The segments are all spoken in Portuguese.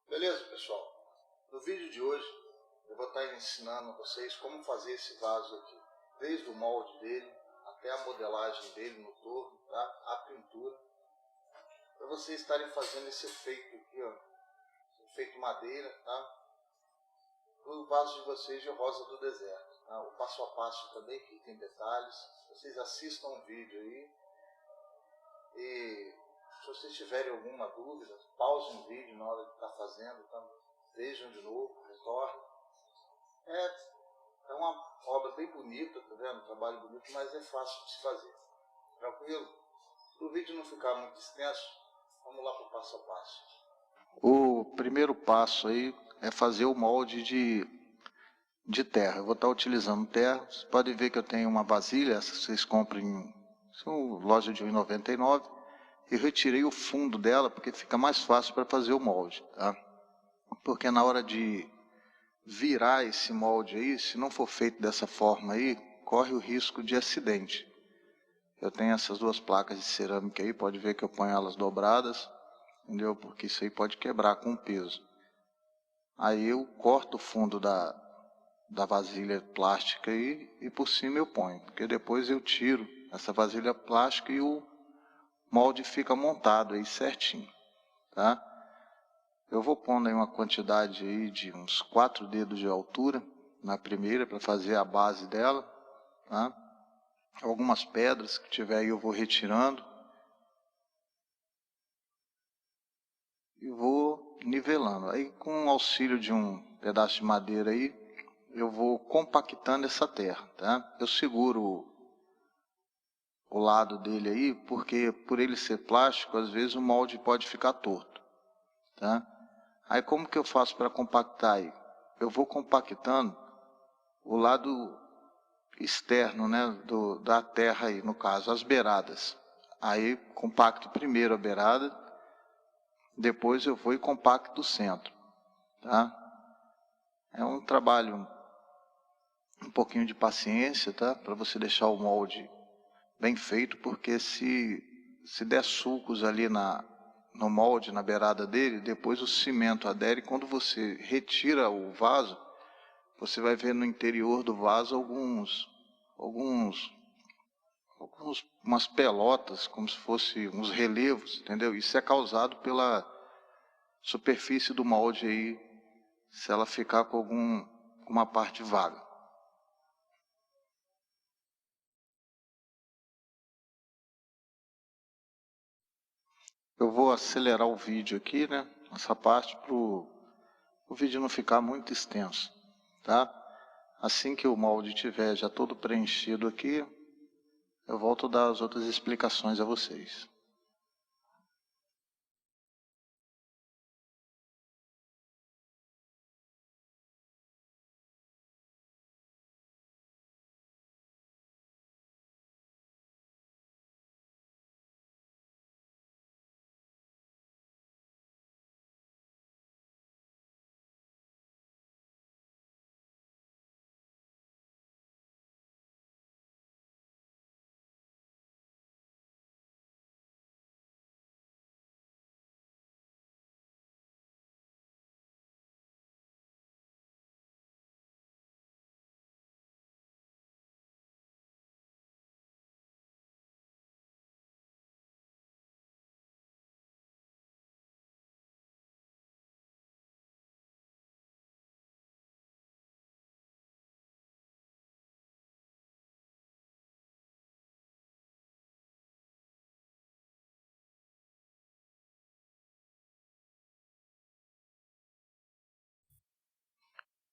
Beleza, pessoal? No vídeo de hoje eu vou estar ensinando a vocês como fazer esse vaso aqui, desde o molde dele até a modelagem dele no torno, tá? A pintura, para vocês estarem fazendo esse efeito aqui, ó, esse efeito madeira, tá? O vaso de vocês de rosa do deserto, tá? O passo a passo também que tem detalhes. Vocês assistam o vídeo aí e se vocês tiverem alguma dúvida, pausem o vídeo na hora de estar fazendo, tá? Vejam de novo, retornem. É uma obra bem bonita, tá vendo? Um trabalho bonito, mas é fácil de se fazer. Tranquilo? Para o vídeo não ficar muito extenso, vamos lá para o passo a passo. O primeiro passo aí é fazer o molde de terra. Eu vou estar utilizando terra. Vocês podem ver que eu tenho uma vasilha, essa vocês compram em loja de R$ 1,99. Eu retirei o fundo dela porque fica mais fácil para fazer o molde, tá? Porque na hora de virar esse molde aí, se não for feito dessa forma aí, corre o risco de acidente. Eu tenho essas duas placas de cerâmica aí, pode ver que eu ponho elas dobradas, entendeu? Porque isso aí pode quebrar com o peso. Aí eu corto o fundo da vasilha plástica aí e por cima eu ponho, porque depois eu tiro essa vasilha plástica e o molde fica montado aí certinho, tá? Eu vou pondo aí uma quantidade aí de uns 4 dedos de altura na primeira para fazer a base dela, tá? Algumas pedras que tiver aí eu vou retirando e vou nivelando. Aí com o auxílio de um pedaço de madeira aí, eu vou compactando essa terra, tá? Eu seguro o lado dele aí, porque por ele ser plástico, às vezes o molde pode ficar torto, tá? Aí como que eu faço para compactar aí? Eu vou compactando o lado externo, né, da terra aí, no caso, as beiradas. Aí compacto primeiro a beirada, depois eu vou e compacto o centro, tá? É um trabalho, um pouquinho de paciência, tá? Para você deixar o molde bem feito, porque se der sulcos ali no molde, na beirada dele, depois o cimento adere. Quando você retira o vaso, você vai ver no interior do vaso umas pelotas, como se fossem uns relevos, entendeu? Isso é causado pela superfície do molde aí, se ela ficar com uma parte vaga. Eu vou acelerar o vídeo aqui, né? Essa parte para o vídeo não ficar muito extenso, tá? Assim que o molde estiver já todo preenchido aqui, eu volto a dar as outras explicações a vocês.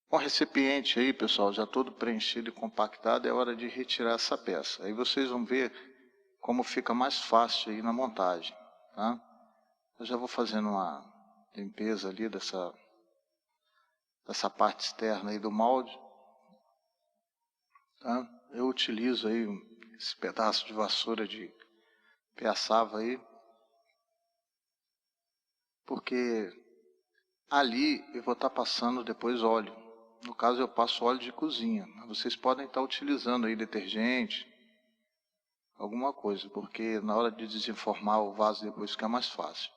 Com o recipiente aí, pessoal, já todo preenchido e compactado, é hora de retirar essa peça. Aí vocês vão ver como fica mais fácil aí na montagem, tá? Eu já vou fazendo uma limpeza ali dessa parte externa aí do molde, tá? Eu utilizo aí esse pedaço de vassoura de piaçava aí, porque ali eu vou estar passando depois óleo. No caso eu passo óleo de cozinha. Vocês podem estar utilizando aí detergente, alguma coisa, porque na hora de desenformar o vaso depois fica mais fácil.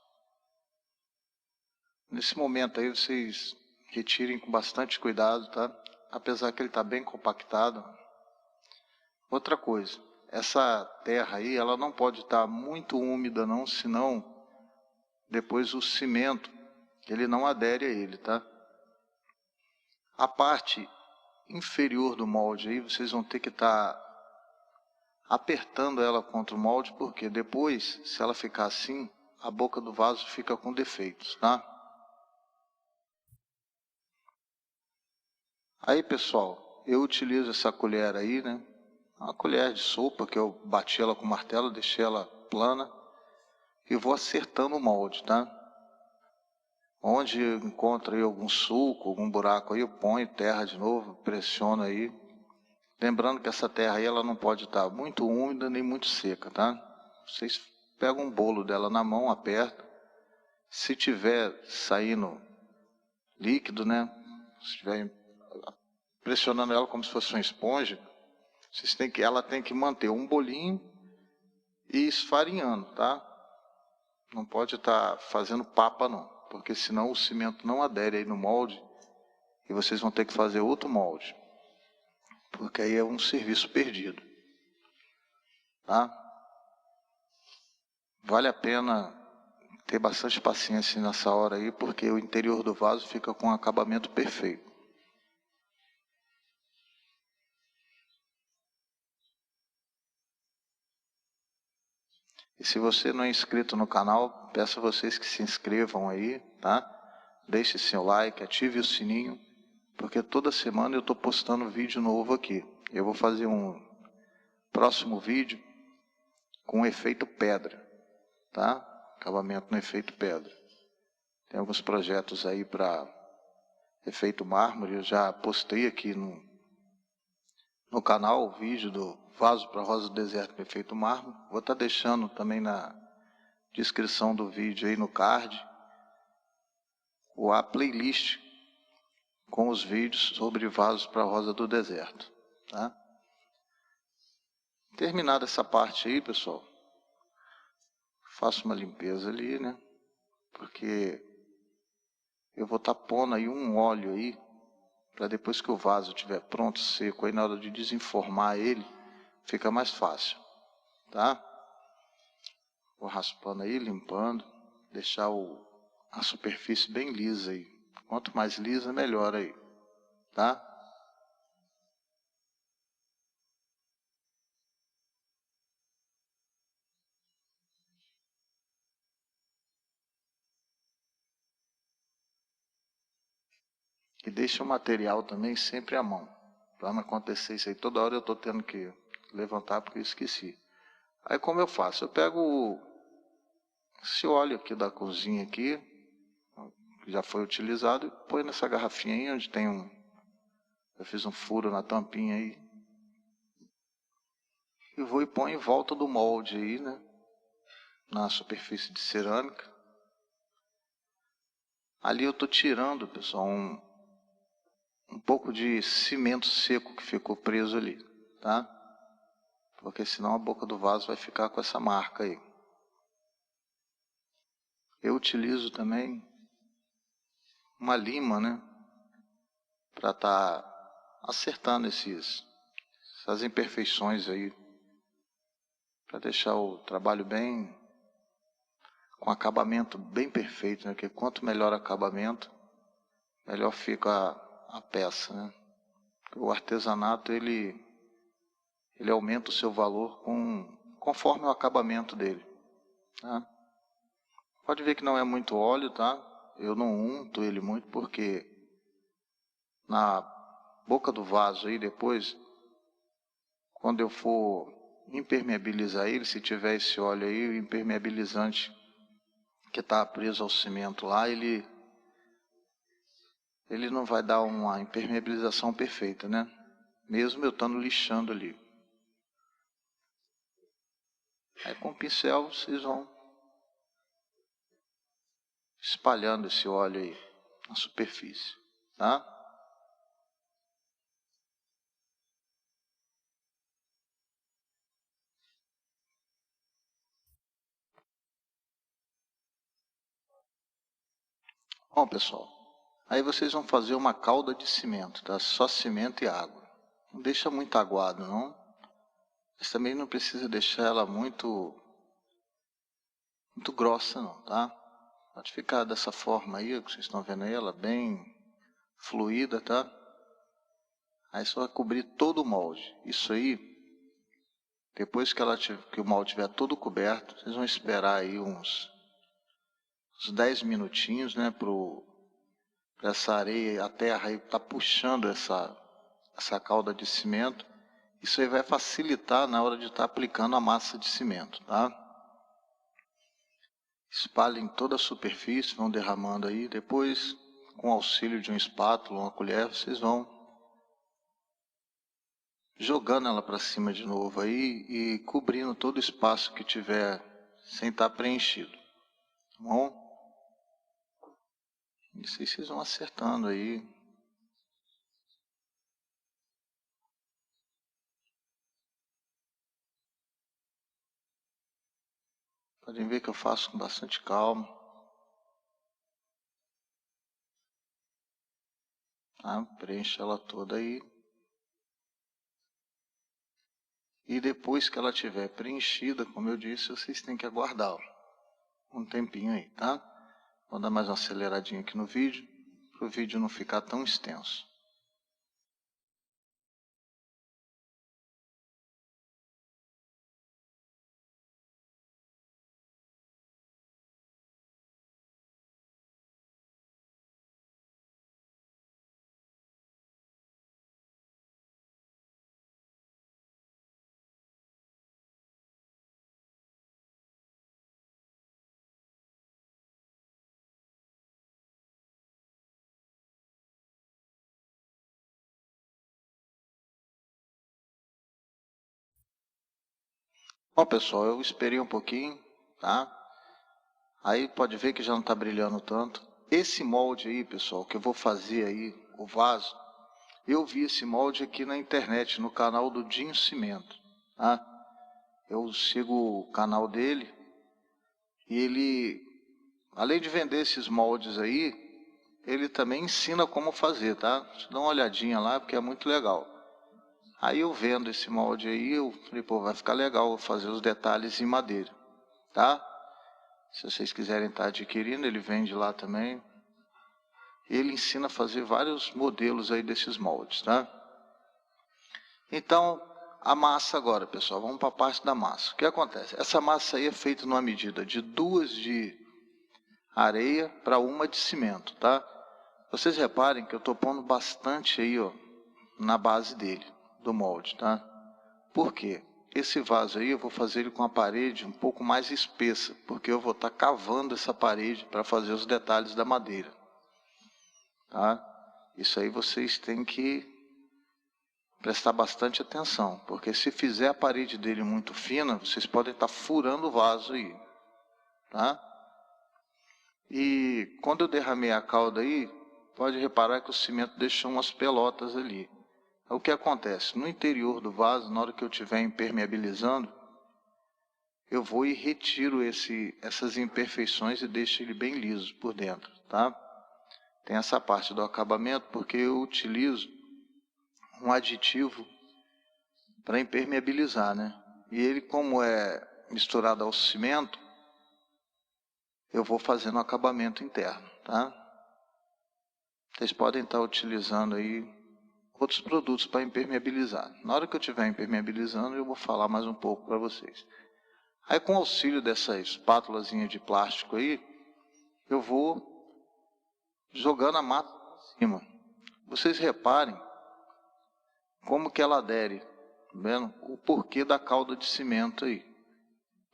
Nesse momento aí vocês retirem com bastante cuidado, tá? Apesar que ele está bem compactado. Outra coisa, essa terra aí, ela não pode estar muito úmida não, senão depois o cimento, ele não adere a ele, tá? A parte inferior do molde aí, vocês vão ter que estar apertando ela contra o molde, porque depois, se ela ficar assim, a boca do vaso fica com defeitos, tá? Aí, pessoal, eu utilizo essa colher aí, né? Uma colher de sopa que eu bati ela com martelo, deixei ela plana e vou acertando o molde, tá? Onde eu encontro aí algum sulco, algum buraco aí, eu ponho terra de novo, pressiono aí. Lembrando que essa terra aí, ela não pode estar muito úmida nem muito seca, tá? Vocês pegam um bolo dela na mão, apertam. Se tiver saindo líquido, né? Se estiver pressionando ela como se fosse uma esponja, ela tem que manter um bolinho e esfarinhando, tá? Não pode estar fazendo papa não, porque senão o cimento não adere aí no molde e vocês vão ter que fazer outro molde, porque aí é um serviço perdido, tá? Vale a pena ter bastante paciência nessa hora aí, porque o interior do vaso fica com um acabamento perfeito. E se você não é inscrito no canal, peço a vocês que se inscrevam aí, tá? Deixe seu like, ative o sininho, porque toda semana eu estou postando vídeo novo aqui. Eu vou fazer um próximo vídeo com efeito pedra, tá? Acabamento no efeito pedra. Tem alguns projetos aí para efeito mármore, eu já postei aqui no canal o vídeo do vaso para rosa do deserto com efeito mármore. Vou estar deixando também na descrição do vídeo aí no card a playlist com os vídeos sobre vasos para rosa do deserto, tá? Terminada essa parte aí, pessoal, faço uma limpeza ali, né? Porque eu vou estar pondo aí um óleo aí, para depois que o vaso estiver pronto, seco, aí na hora de desenformar ele, fica mais fácil, tá? Vou raspando aí, limpando, deixar a superfície bem lisa aí. Quanto mais lisa, melhor aí, tá? E deixa o material também sempre à mão, para não acontecer isso aí. Toda hora eu estou tendo que levantar porque eu esqueci. Aí como eu faço? Eu pego esse óleo aqui da cozinha aqui, que já foi utilizado, e põe nessa garrafinha aí onde tem eu fiz um furo na tampinha aí. E vou e põe em volta do molde aí, né? Na superfície de cerâmica. Ali eu estou tirando, pessoal, um pouco de cimento seco que ficou preso ali, tá? Porque senão a boca do vaso vai ficar com essa marca aí. Eu utilizo também uma lima, né? Para estar acertando essas imperfeições aí. Para deixar o trabalho bem, com acabamento bem perfeito, né? Porque quanto melhor acabamento, melhor fica a peça, né? O artesanato, ele aumenta o seu valor conforme o acabamento dele, tá? Pode ver que não é muito óleo, tá? Eu não unto ele muito porque na boca do vaso aí depois, quando eu for impermeabilizar ele, se tiver esse óleo aí, o impermeabilizante que está preso ao cimento lá, ele não vai dar uma impermeabilização perfeita, né? Mesmo eu estando lixando ali. Aí com o pincel vocês vão espalhando esse óleo aí na superfície, tá? Bom, pessoal, aí vocês vão fazer uma calda de cimento, tá? Só cimento e água. Não deixa muito aguado, não. Mas também não precisa deixar ela muito grossa, não, tá? Pode ficar dessa forma aí, que vocês estão vendo aí, ela bem fluida, tá? Aí só vai cobrir todo o molde. Isso aí, depois que o molde estiver todo coberto, vocês vão esperar aí uns 10 minutinhos, né, para essa areia, a terra aí tá puxando essa calda de cimento. Isso aí vai facilitar na hora de estar aplicando a massa de cimento, tá? Espalhem toda a superfície, vão derramando aí. Depois, com o auxílio de uma espátula, uma colher, vocês vão jogando ela para cima de novo aí e cobrindo todo o espaço que tiver sem estar preenchido, tá bom? Isso aí vocês vão acertando aí. Podem ver que eu faço com bastante calma. Tá? Preenche ela toda aí. E depois que ela estiver preenchida, como eu disse, vocês têm que aguardar um tempinho aí, tá? Vou dar mais uma aceleradinha aqui no vídeo, para o vídeo não ficar tão extenso. Bom, pessoal, eu esperei um pouquinho, tá? Aí pode ver que já não está brilhando tanto. Esse molde aí, pessoal, que eu vou fazer aí, o vaso, eu vi esse molde aqui na internet, no canal do Dinho Cimento, tá? Eu sigo o canal dele e ele, além de vender esses moldes aí, ele também ensina como fazer, tá? Dá uma olhadinha lá, porque é muito legal. Aí eu vendo esse molde aí, eu falei, pô, vai ficar legal, vou fazer os detalhes em madeira, tá? Se vocês quiserem estar adquirindo, ele vende lá também. Ele ensina a fazer vários modelos aí desses moldes, tá? Então, a massa agora, pessoal, vamos para a parte da massa. O que acontece? Essa massa aí é feita numa medida de 2 de areia para 1 de cimento, tá? Vocês reparem que eu estou pondo bastante aí, ó, na base dele, do molde, tá? Por quê? Esse vaso aí eu vou fazer ele com a parede um pouco mais espessa, porque eu vou estar cavando essa parede para fazer os detalhes da madeira, tá? Isso aí vocês têm que prestar bastante atenção, porque se fizer a parede dele muito fina, vocês podem estar furando o vaso aí, tá? E quando eu derramei a calda aí, pode reparar que o cimento deixou umas pelotas ali. O que acontece? No interior do vaso, na hora que eu estiver impermeabilizando, eu vou e retiro essas imperfeições e deixo ele bem liso por dentro, tá? Tem essa parte do acabamento, porque eu utilizo um aditivo para impermeabilizar, né? E ele, como é misturado ao cimento, eu vou fazendo o acabamento interno, tá? Vocês podem estar utilizando aí outros produtos para impermeabilizar. Na hora que eu estiver impermeabilizando, eu vou falar mais um pouco para vocês. Aí, com o auxílio dessa espátulazinha de plástico aí, eu vou jogando a massa por cima. Vocês reparem como que ela adere, tá vendo? O porquê da calda de cimento aí.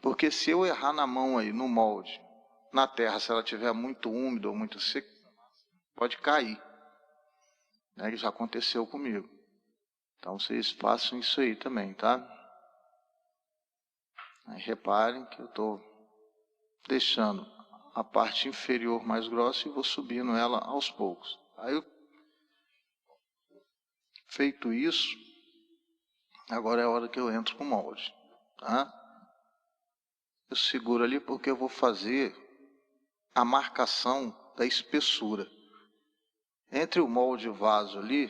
Porque se eu errar na mão aí, no molde, na terra, se ela estiver muito úmida ou muito seca, pode cair. Né? Já aconteceu comigo. Então vocês façam isso aí também, tá? Aí reparem que eu estou deixando a parte inferior mais grossa e vou subindo ela aos poucos. Aí, feito isso, agora é a hora que eu entro com o molde, tá? Eu seguro ali porque eu vou fazer a marcação da espessura. Entre o molde e o vaso ali,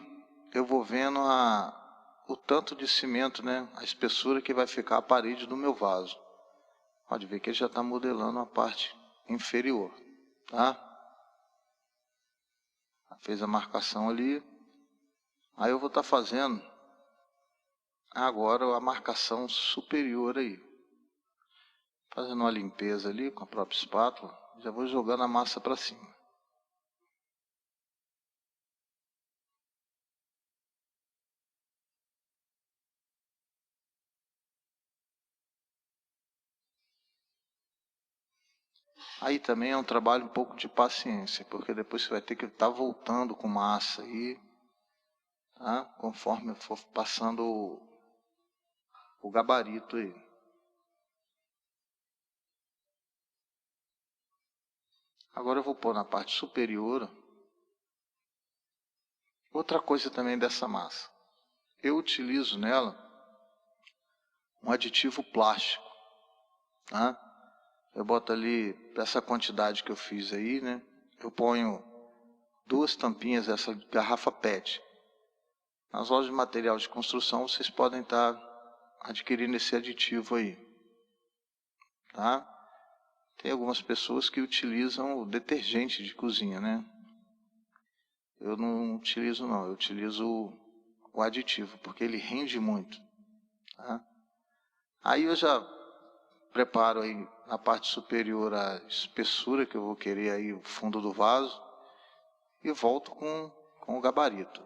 eu vou vendo o tanto de cimento, né, a espessura que vai ficar a parede do meu vaso. Pode ver que ele já está modelando a parte inferior, tá? Fez a marcação ali. Aí eu vou estar fazendo agora a marcação superior aí. Fazendo uma limpeza ali com a própria espátula, já vou jogando a massa para cima. Aí também é um trabalho um pouco de paciência, porque depois você vai ter que estar voltando com massa aí, tá? Conforme eu for passando o gabarito aí. Agora eu vou pôr na parte superior. Outra coisa também dessa massa. Eu utilizo nela um aditivo plástico, tá? Eu boto ali, essa quantidade que eu fiz aí, né? Eu ponho 2 tampinhas dessa garrafa PET. Nas lojas de material de construção, vocês podem estar adquirindo esse aditivo aí, tá? Tem algumas pessoas que utilizam o detergente de cozinha, né? Eu não utilizo não, eu utilizo o aditivo, porque ele rende muito, tá? Aí eu já preparo aí na parte superior a espessura que eu vou querer aí, o fundo do vaso, e volto com o gabarito.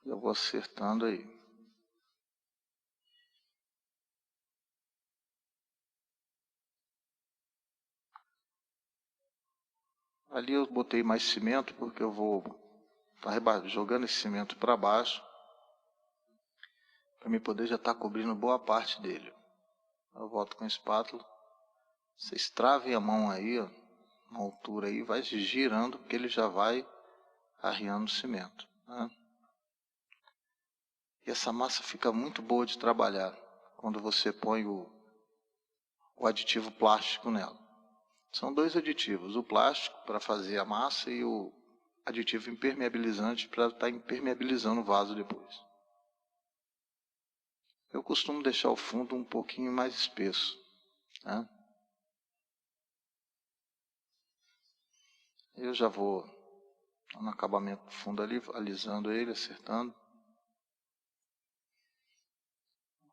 Eu vou acertando aí. Ali eu botei mais cimento, porque eu vou estar jogando esse cimento para baixo, para mim poder já estar cobrindo boa parte dele. Eu volto com a espátula. Vocês travem a mão aí, ó, na altura aí, vai girando, porque ele já vai arriando o cimento, né? E essa massa fica muito boa de trabalhar, quando você põe o aditivo plástico nela. São 2 aditivos, o plástico para fazer a massa e o aditivo impermeabilizante para estar impermeabilizando o vaso depois. Eu costumo deixar o fundo um pouquinho mais espesso, né? Eu já vou no acabamento do fundo ali, alisando ele, acertando.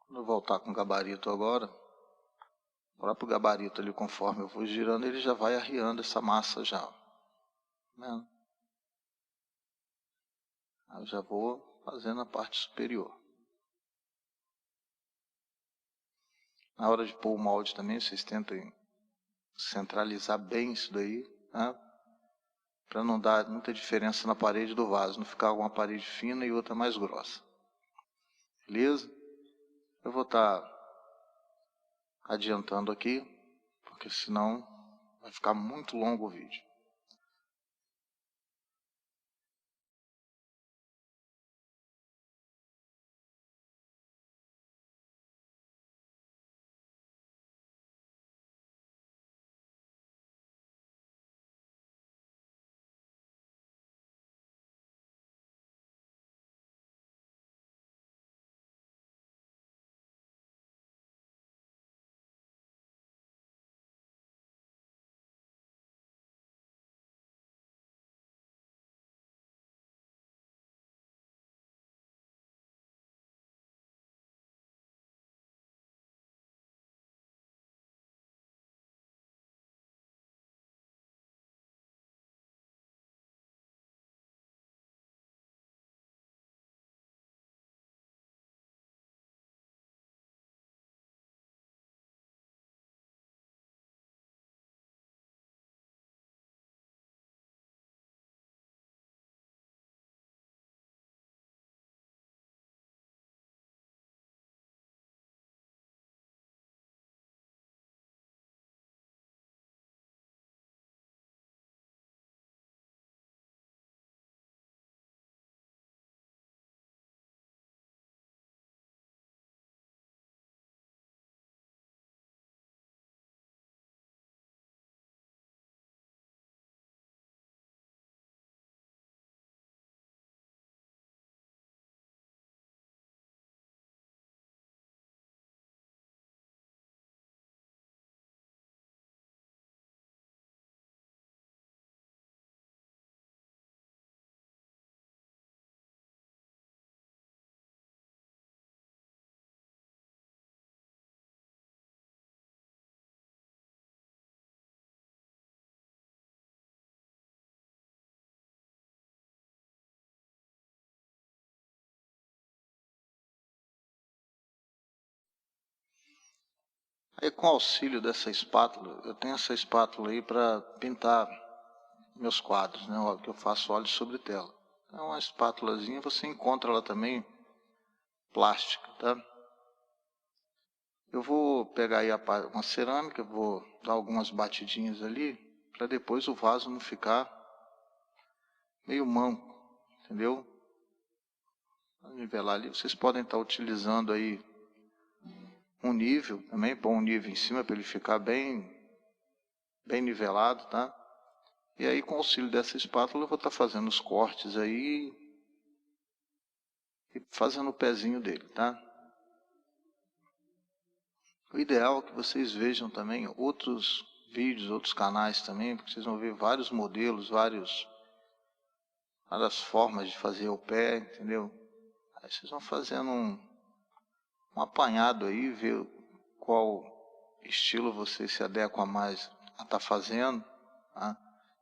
Quando eu voltar com o gabarito agora, o próprio gabarito ali, conforme eu vou girando, ele já vai arriando essa massa já, né? Eu já vou fazendo a parte superior. Na hora de pôr o molde também, vocês tentem centralizar bem isso daí, né? Para não dar muita diferença na parede do vaso, não ficar uma parede fina e outra mais grossa. Beleza? Eu vou estar adiantando aqui, porque senão vai ficar muito longo o vídeo. Aí, com o auxílio dessa espátula, eu tenho essa espátula aí para pintar meus quadros, né? Que eu faço óleo sobre tela. É uma espátulazinha, você encontra ela também plástica, tá? Eu vou pegar aí uma cerâmica, vou dar algumas batidinhas ali, para depois o vaso não ficar meio manco, entendeu? Vou nivelar ali. Vocês podem estar utilizando aí um nível também, pôr um nível em cima para ele ficar bem nivelado, tá? E aí, com o auxílio dessa espátula, eu vou estar fazendo os cortes aí e fazendo o pezinho dele, tá? O ideal é que vocês vejam também outros vídeos, outros canais também, porque vocês vão ver vários modelos, várias formas de fazer o pé, entendeu? Aí vocês vão fazendo um apanhado aí, ver qual estilo você se adequa mais a estar fazendo, tá?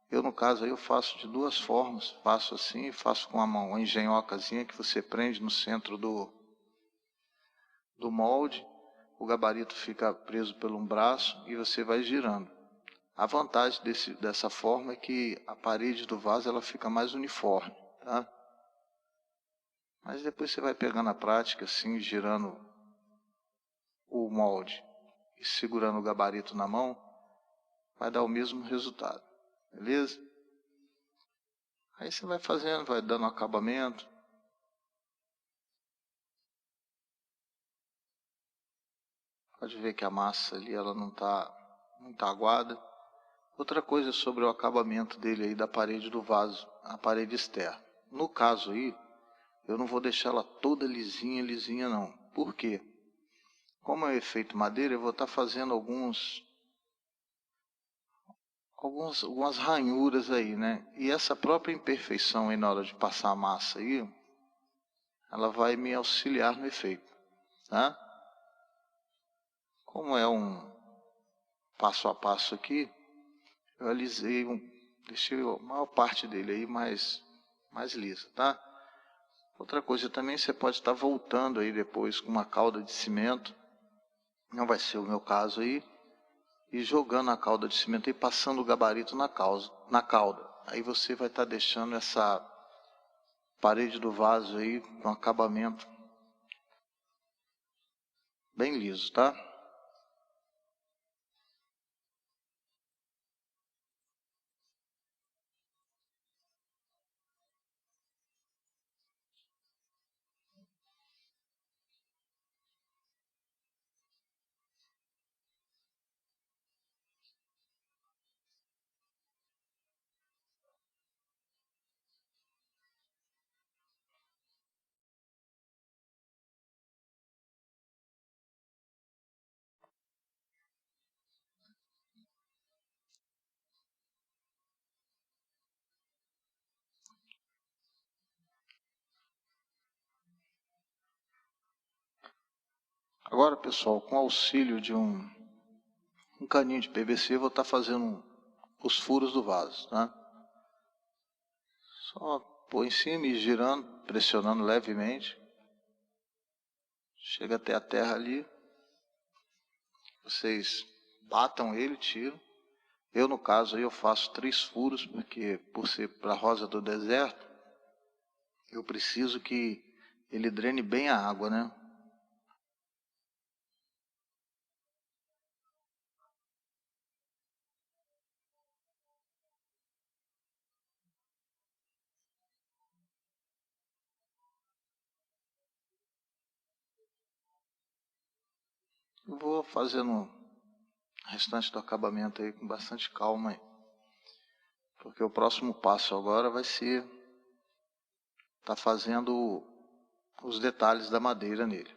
Eu, no caso, aí eu faço de duas formas. Faço assim, faço com uma engenhocazinha que você prende no centro do molde. O gabarito fica preso por um braço e você vai girando. A vantagem dessa forma é que a parede do vaso ela fica mais uniforme, tá? Mas depois você vai pegando a prática assim, girando o molde e segurando o gabarito na mão, vai dar o mesmo resultado, beleza? Aí você vai fazendo, vai dando acabamento. Pode ver que a massa ali ela não está muito aguada. Outra coisa sobre o acabamento dele aí da parede do vaso, a parede externa. No caso aí, eu não vou deixar ela toda lisinha não. Por quê? Como é o efeito madeira, eu vou estar fazendo algumas ranhuras aí, né? E essa própria imperfeição aí na hora de passar a massa aí, ela vai me auxiliar no efeito, tá? Como é um passo a passo aqui, eu alisei, deixei a maior parte dele aí mais lisa, tá? Outra coisa também, você pode estar voltando aí depois com uma calda de cimento, não vai ser o meu caso aí, e jogando a calda de cimento e passando o gabarito na calda. Aí você vai estar deixando essa parede do vaso aí com acabamento bem liso, tá? Agora, pessoal, com auxílio de um caninho de PVC, eu vou estar fazendo os furos do vaso, tá? Só pôr em cima e girando, pressionando levemente. Chega até a terra ali. Vocês batam ele, tiram. Eu, no caso, aí eu faço 3 furos, porque por ser para a rosa do deserto, eu preciso que ele drene bem a água, né? Eu vou fazendo o restante do acabamento aí com bastante calma aí. Porque o próximo passo agora vai ser tá fazendo os detalhes da madeira nele.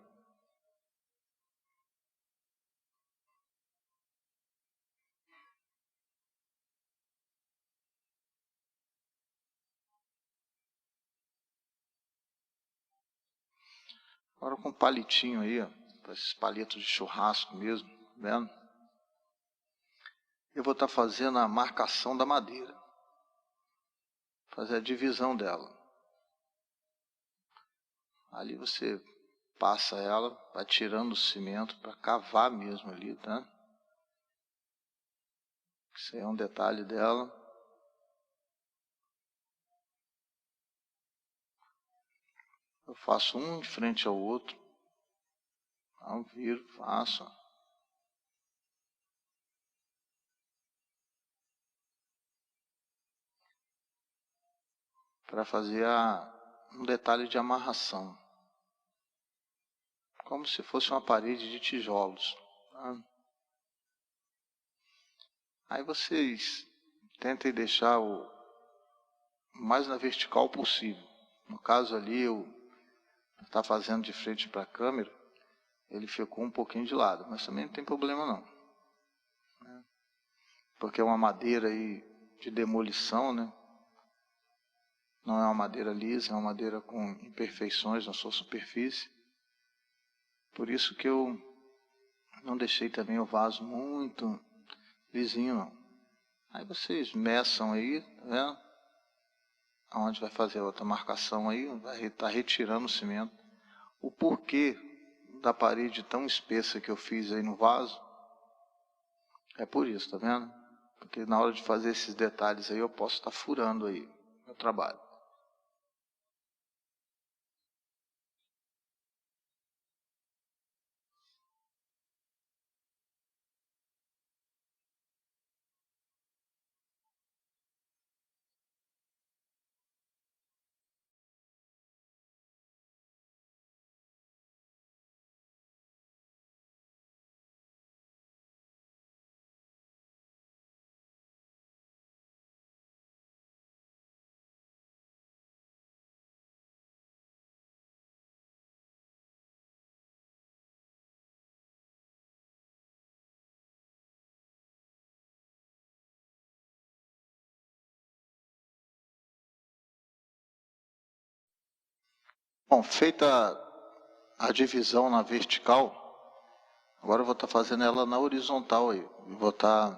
Agora com um palitinho aí, ó, esses palitos de churrasco mesmo, tá vendo? Eu vou estar fazendo a marcação da madeira. Fazer a divisão dela. Ali você passa ela, vai tirando o cimento para cavar mesmo ali, tá? Isso aí é um detalhe dela. Eu faço um em frente ao outro. Então, viro, faço. Para fazer um detalhe de amarração. Como se fosse uma parede de tijolos. Tá? Aí vocês tentem deixar o mais na vertical possível. No caso ali, eu está fazendo de frente para a câmera, ele ficou um pouquinho de lado, mas também não tem problema não. Né? Porque é uma madeira aí de demolição, né? Não é uma madeira lisa, é uma madeira com imperfeições na sua superfície. Por isso que eu não deixei também o vaso muito lisinho não. Aí vocês meçam aí, tá vendo? Onde vai fazer a outra marcação aí, vai estar retirando o cimento. O porquê da parede tão espessa que eu fiz aí no vaso, é por isso, tá vendo? Porque na hora de fazer esses detalhes aí, eu posso estar furando aí meu trabalho. Bom, feita a divisão na vertical, agora eu vou estar fazendo ela na horizontal aí. Vou estar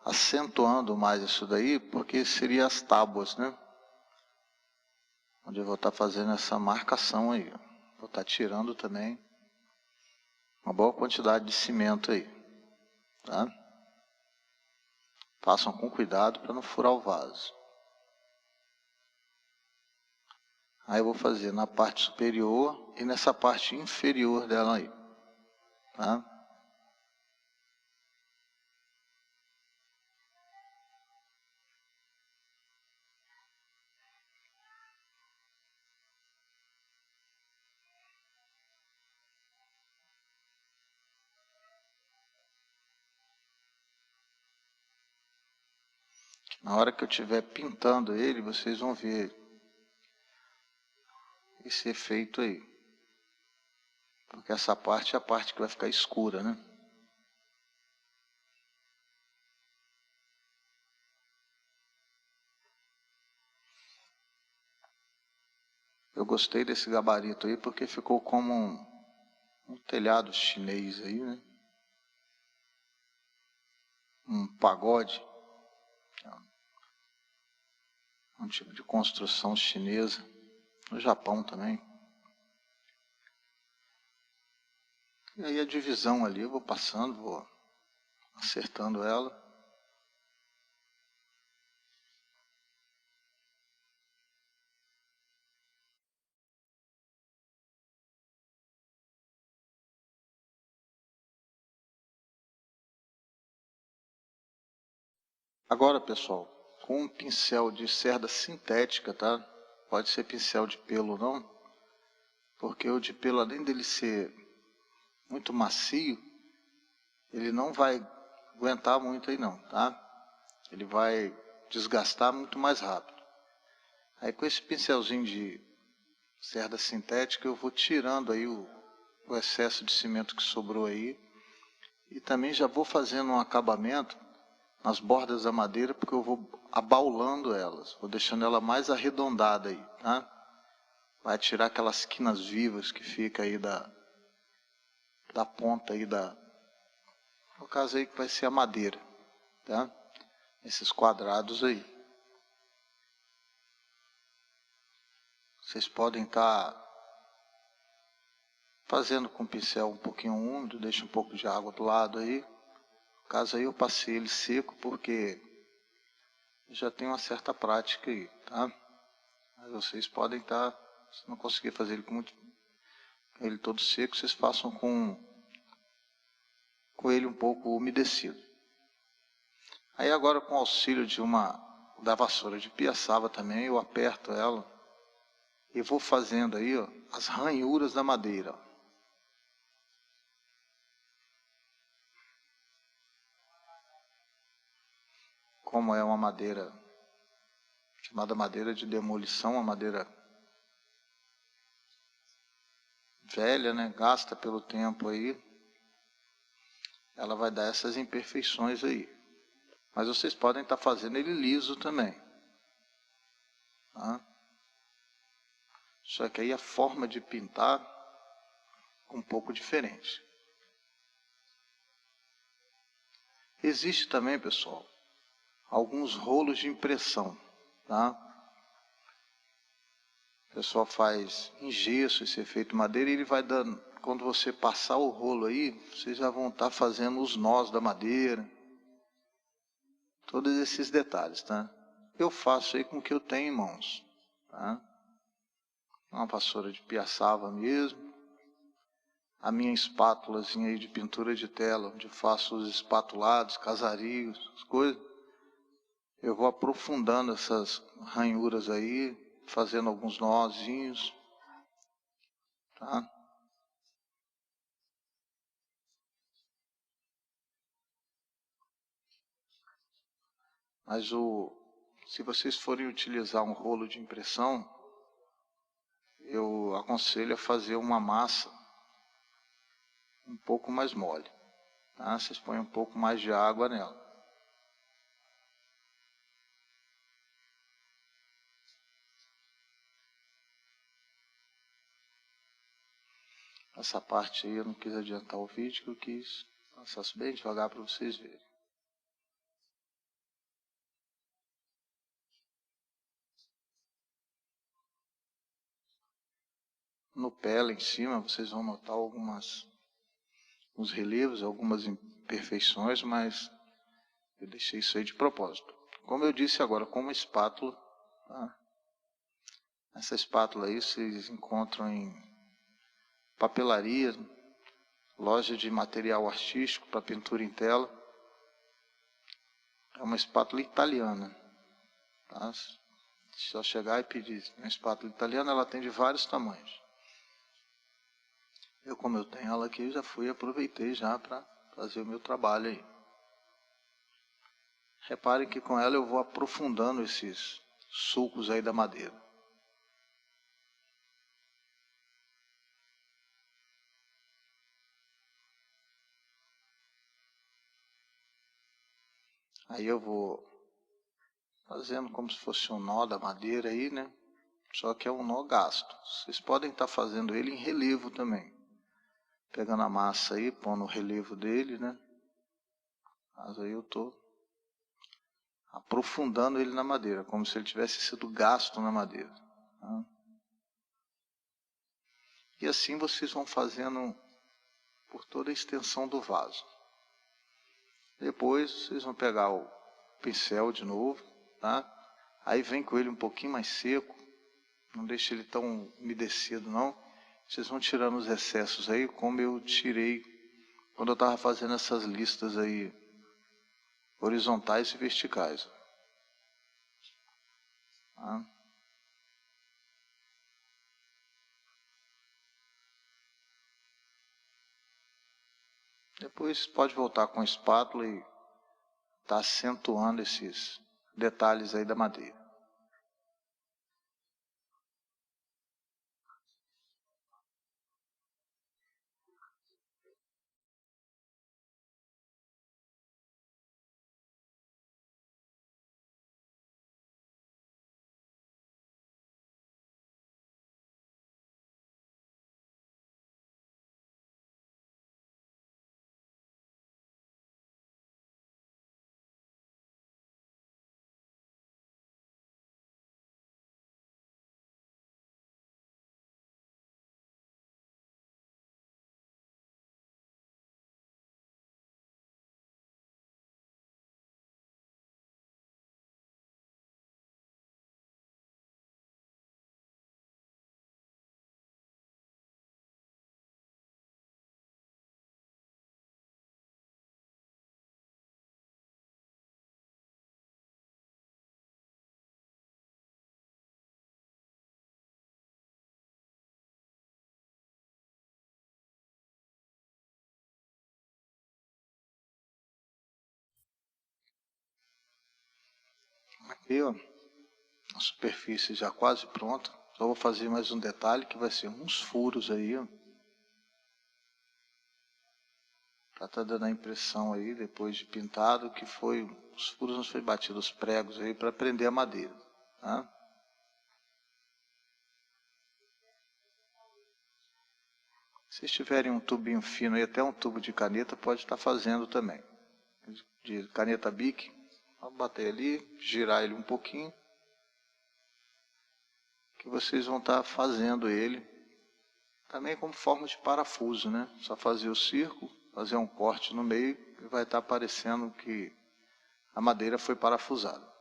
acentuando mais isso daí, porque seria as tábuas, né? Onde eu vou estar fazendo essa marcação aí. Vou estar tirando também uma boa quantidade de cimento aí, tá? Façam com cuidado para não furar o vaso. Aí eu vou fazer na parte superior e nessa parte inferior dela aí, tá? Na hora que eu estiver pintando ele, vocês vão ver esse efeito aí. Porque essa parte é a parte que vai ficar escura, né? Eu gostei desse gabarito aí porque ficou como um telhado chinês aí, né? Um pagode. Um tipo de construção chinesa. No Japão também. E aí a divisão ali, eu vou passando, vou acertando ela. Agora, pessoal, com um pincel de cerda sintética, tá? Pode ser pincel de pelo não, porque o de pelo, além dele ser muito macio, ele não vai aguentar muito aí não, tá? Ele vai desgastar muito mais rápido. Aí com esse pincelzinho de cerda sintética, eu vou tirando aí o excesso de cimento que sobrou aí. E também já vou fazendo um acabamento nas bordas da madeira, porque eu vou abaulando elas. Vou deixando ela mais arredondada aí, tá? Vai tirar aquelas quinas vivas que fica aí da ponta aí no caso aí que vai ser a madeira, tá? Esses quadrados aí. Vocês podem estar fazendo com o pincel um pouquinho úmido, deixa um pouco de água do lado aí. No caso aí eu passei ele seco porque já tenho uma certa prática aí, tá? Mas vocês podem estar, se não conseguir fazer ele todo seco, vocês façam com ele um pouco umedecido. Aí agora, com o auxílio da vassoura de piaçava também, eu aperto ela e vou fazendo aí, ó, as ranhuras da madeira. Como é uma madeira chamada madeira de demolição, uma madeira velha, né, gasta pelo tempo aí, ela vai dar essas imperfeições aí. Mas vocês podem estar fazendo ele liso também, tá? Só que aí a forma de pintar é um pouco diferente. Existe também, pessoal, alguns rolos de impressão, tá? O pessoal faz em gesso esse efeito madeira e ele vai dando, quando você passar o rolo aí, vocês já vão estar fazendo os nós da madeira, todos esses detalhes, tá? Eu faço aí com o que eu tenho em mãos, tá? Uma vassoura de piaçava mesmo, a minha espátulazinha aí de pintura de tela, onde eu faço os espatulados, casarios, as coisas. Eu vou aprofundando essas ranhuras aí, fazendo alguns nozinhos, tá? Mas se vocês forem utilizar um rolo de impressão, eu aconselho a fazer uma massa um pouco mais mole, tá? Vocês põem um pouco mais de água nela. Essa parte aí eu não quis adiantar o vídeo, que eu quis passar bem devagar para vocês verem. No pé lá em cima vocês vão notar uns relevos, algumas imperfeições, mas eu deixei isso aí de propósito. Como eu disse agora, com uma espátula, tá? Essa espátula aí vocês encontram em papelaria, loja de material artístico para pintura em tela. É uma espátula italiana, tá? Se eu chegar e pedir uma espátula italiana, ela tem de vários tamanhos. Como eu tenho ela aqui, já fui e aproveitei já para fazer o meu trabalho aí. Reparem que com ela eu vou aprofundando esses sulcos aí da madeira. Aí eu vou fazendo como se fosse um nó da madeira aí, né? Só que é um nó gasto. Vocês podem estar fazendo ele em relevo também. Pegando a massa aí, pondo o relevo dele, né? Mas aí eu estou aprofundando ele na madeira, como se ele tivesse sido gasto na madeira, tá? E assim vocês vão fazendo por toda a extensão do vaso. Depois vocês vão pegar o pincel de novo, tá? Aí vem com ele um pouquinho mais seco, não deixe ele tão umedecido não. Vocês vão tirando os excessos aí, como eu tirei quando eu estava fazendo essas listas aí, horizontais e verticais. Tá? Depois pode voltar com a espátula e tá acentuando esses detalhes aí da madeira. Aqui, ó, a superfície já quase pronta. Só vou fazer mais um detalhe, que vai ser uns furos aí, ó. Para estar dando a impressão aí, depois de pintado, que foi, os furos não foi batido, os pregos aí, para prender a madeira, tá? Se tiverem um tubinho fino aí, até um tubo de caneta, pode estar fazendo também. De caneta Bic, vou bater ali, girar ele um pouquinho, que vocês vão estar fazendo ele também como forma de parafuso, né? Só fazer o círculo, fazer um corte no meio e vai estar aparecendo que a madeira foi parafusada.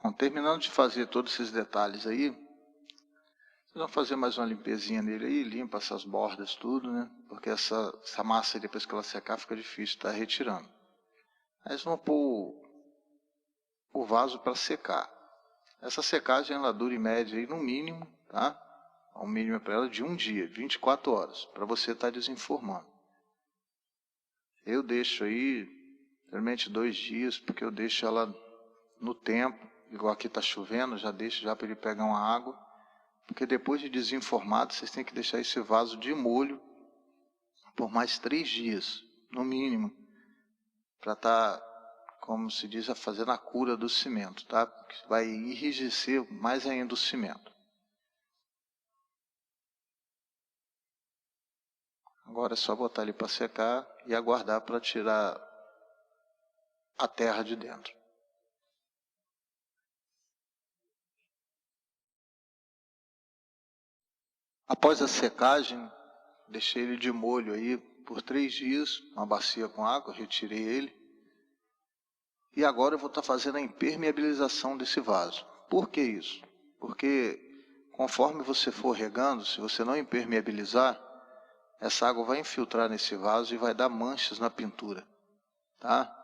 Bom, terminando de fazer todos esses detalhes aí, vocês vão fazer mais uma limpezinha nele aí, limpa essas bordas tudo, né? Porque essa massa, depois que ela secar, fica difícil de estar retirando. Aí vocês vão pôr o vaso para secar. Essa secagem ela dura em média aí, no mínimo, tá? O mínimo é para ela de um dia, 24 horas, para você estar desenformando. Eu deixo aí, geralmente 2 dias, porque eu deixo ela no tempo, igual aqui está chovendo, já deixo já para ele pegar uma água. Porque depois de desenformado, vocês têm que deixar esse vaso de molho por mais 3 dias, no mínimo, para estar, como se diz, fazendo a cura do cimento, tá? Porque vai enrijecer mais ainda o cimento. Agora é só botar ele para secar e aguardar para tirar a terra de dentro. Após a secagem, deixei ele de molho aí por 3 dias, uma bacia com água, retirei ele. E agora eu vou estar fazendo a impermeabilização desse vaso. Por que isso? Porque conforme você for regando, se você não impermeabilizar, essa água vai infiltrar nesse vaso e vai dar manchas na pintura, tá?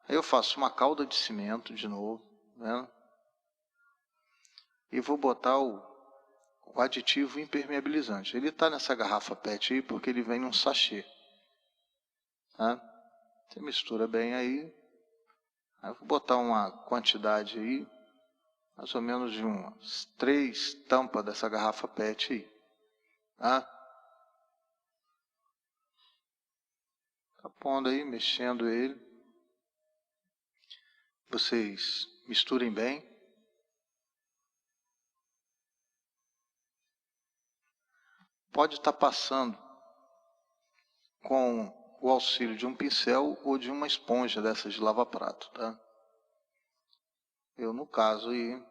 Aí eu faço uma calda de cimento de novo, né? E vou botar o aditivo impermeabilizante. Ele está nessa garrafa PET aí porque ele vem num sachê, tá? Você mistura bem aí. Aí eu vou botar uma quantidade aí, mais ou menos de umas 3 tampas dessa garrafa PET aí, tá? Tá pondo aí, mexendo ele. Vocês misturem bem. Pode estar passando com o auxílio de um pincel ou de uma esponja dessas de lava-prato, tá? Eu, no caso, aí,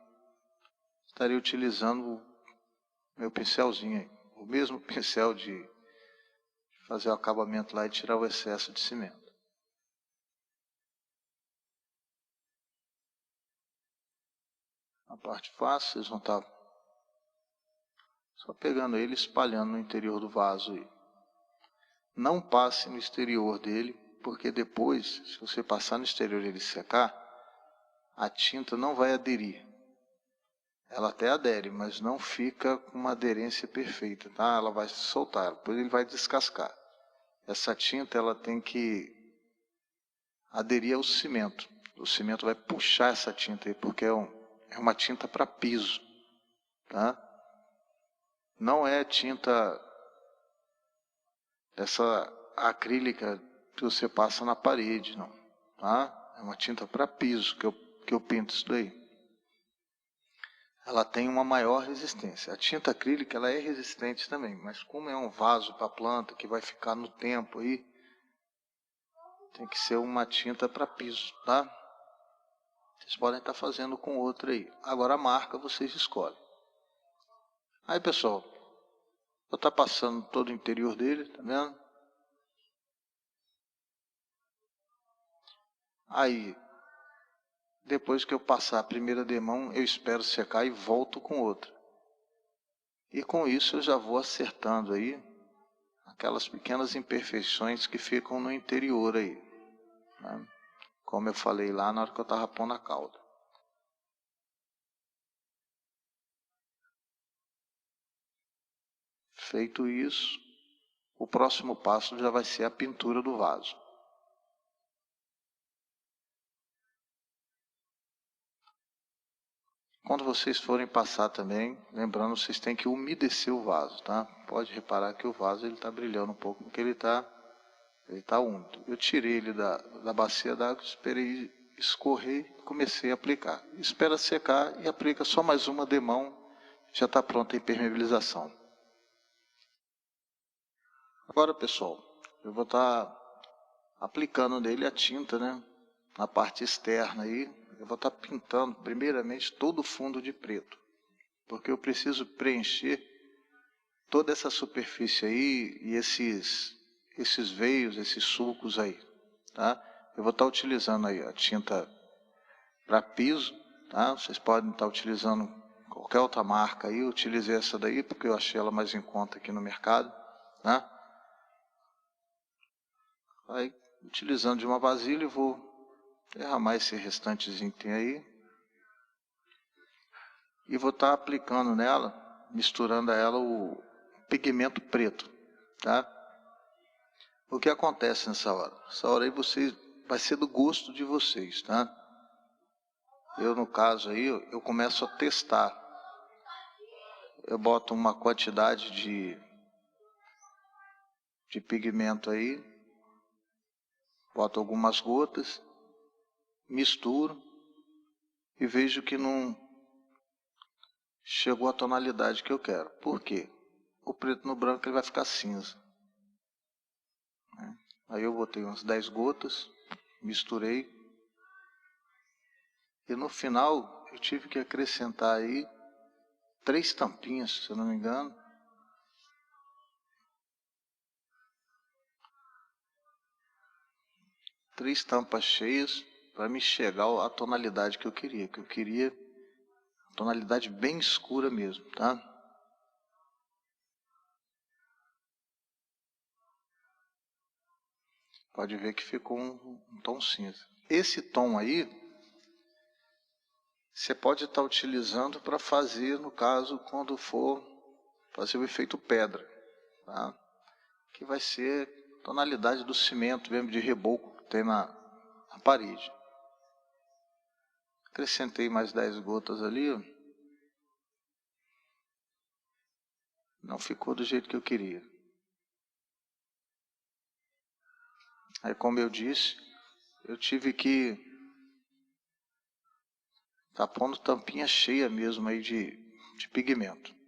estaria utilizando o meu pincelzinho aí, o mesmo pincel de fazer o acabamento lá e tirar o excesso de cimento. A parte fácil, vocês vão estar só pegando ele e espalhando no interior do vaso aí. Não passe no exterior dele, porque depois, se você passar no exterior e ele secar, a tinta não vai aderir. Ela até adere, mas não fica com uma aderência perfeita, tá? Ela vai soltar, depois ele vai descascar. Essa tinta ela tem que aderir ao cimento. O cimento vai puxar essa tinta aí, porque é é uma tinta para piso, tá? Não é tinta essa acrílica que você passa na parede, não, tá? É uma tinta para piso que eu pinto isso daí. Ela tem uma maior resistência. A tinta acrílica ela é resistente também, mas como é um vaso para planta que vai ficar no tempo aí, tem que ser uma tinta para piso, tá? Vocês podem estar fazendo com outra aí. Agora a marca vocês escolhem. Aí, pessoal, vou estar passando todo o interior dele, tá vendo? Aí, depois que eu passar a primeira demão, eu espero secar e volto com outra. E com isso eu já vou acertando aí aquelas pequenas imperfeições que ficam no interior aí, né? Como eu falei lá na hora que eu estava pondo a cauda. Feito isso, o próximo passo já vai ser a pintura do vaso. Quando vocês forem passar também, lembrando, vocês têm que umedecer o vaso, tá? Pode reparar que o vaso ele está brilhando um pouco, porque ele está úmido. Eu tirei ele da bacia d'água, esperei escorrer e comecei a aplicar. Espera secar e aplica só mais uma demão, já está pronta a impermeabilização. Agora, pessoal, eu vou estar aplicando nele a tinta, né? Na parte externa aí, eu vou estar pintando primeiramente todo o fundo de preto, porque eu preciso preencher toda essa superfície aí e esses veios, esses sulcos aí, tá? Eu vou estar utilizando aí a tinta para piso, tá? Vocês podem estar utilizando qualquer outra marca aí, eu utilizei essa daí porque eu achei ela mais em conta aqui no mercado, tá? Aí, utilizando de uma vasilha, eu vou derramar esse restantezinho que tem aí e vou estar aplicando nela, misturando a ela o pigmento preto, tá? O que acontece nessa hora? Essa hora aí vai ser do gosto de vocês, tá? Eu, no caso aí, eu começo a testar. Eu boto uma quantidade de pigmento aí, boto algumas gotas, misturo e vejo que não chegou à tonalidade que eu quero. Por quê? O preto no branco ele vai ficar cinza. Aí eu botei umas 10 gotas, misturei. E no final eu tive que acrescentar aí 3 tampinhas, se eu não me engano. Três tampas cheias para me chegar à tonalidade que eu queria tonalidade bem escura mesmo, tá? Pode ver que ficou um tom cinza. Esse tom aí, você pode estar utilizando para fazer, no caso, quando for fazer o efeito pedra, tá? Que vai ser tonalidade do cimento mesmo, de reboco que tem na parede. Acrescentei mais 10 gotas ali, ó. Não ficou do jeito que eu queria. Aí, como eu disse, eu tive que tá pondo tampinha cheia mesmo aí de pigmento.